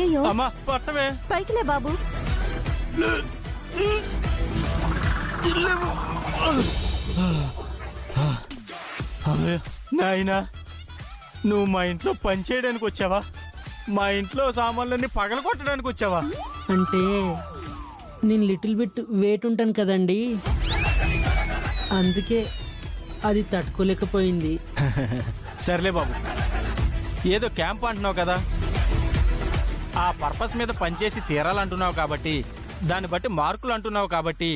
అయ్యయ్యో అమ్మా పట్టవే. పైకిలే బాబు. నాయనా, నువ్వు మా ఇంట్లో పని చేయడానికి వచ్చావా? మా ఇంట్లో సామాన్లన్నీ పగల కొట్టడానికి వచ్చావా? అంటే నేను లిటిల్ బిట్ వెయిట్ ఉంటాను కదండి, అందుకే అది తట్టుకోలేకపోయింది. సర్లే బాబు, ఏదో క్యాంప్ అంటున్నావు కదా, ఆ పర్పస్ మీద పనిచేసి తీరాలంటున్నావు కాబట్టి, దాన్ని బట్టి మార్కులు అంటున్నావు కాబట్టి,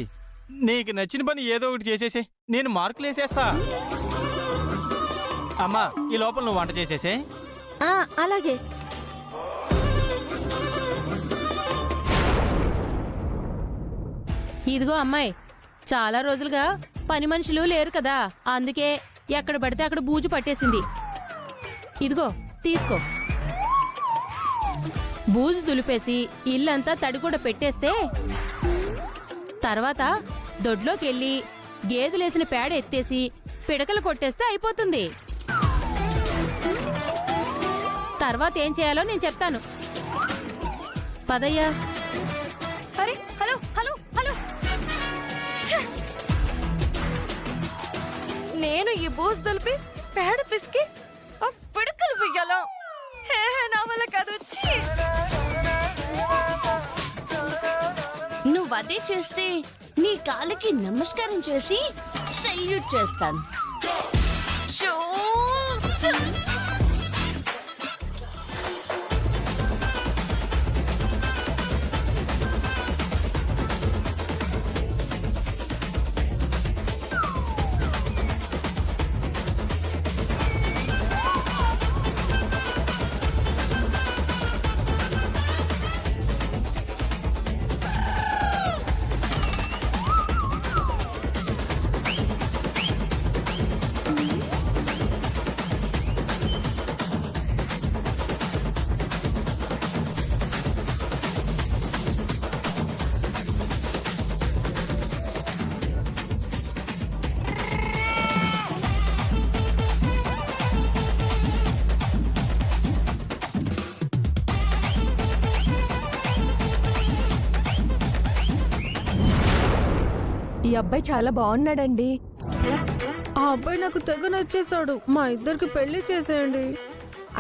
నీకు నచ్చిన పని ఏదో ఒకటి చేసేసి నేను మార్కులు వేసేస్తా. అమ్మా, ఈ లోపల నువ్వు వంట చేసేసే. అలాగే. ఇదిగో అమ్మాయి, చాలా రోజులుగా పని మనుషులు లేరు కదా, అందుకే ఎక్కడ పడితే అక్కడ బూజు పట్టేసింది. ఇదిగో తీసుకో. బూజు దులిపేసి ఇల్లంతా తడి కూడా పెట్టేస్తే తర్వాత దొడ్లోకెళ్ళి గేదెలేసిన పేడ ఎత్తేసి పిడకలు కొట్టేస్తే అయిపోతుంది. తర్వాత ఏం చేయాలో నేను చెప్తాను. పదయ్యా. అరే హలో హలో హలో, నేను ఈ బూజు దులిపి పేడ పిసికి పిడకలు పియ్యాలా? నా వల్ల కాదు. నువ్వు అదే చేస్తే నీ కాళ్ళకి నమస్కారం చేసి సల్యూట్ చేస్తాను. ఈ అబ్బాయి చాలా బాగున్నాడండి. ఆ అబ్బాయి నాకు తెగ నచ్చేశాడు. మా ఇద్దరికి పెళ్లి చేసేయండి.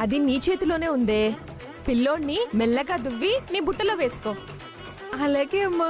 అది నీ చేతిలోనే ఉందే. పిల్లోడిని మెల్లగా దువ్వి నీ బుట్టలో వేసుకో. అలాగే అమ్మా.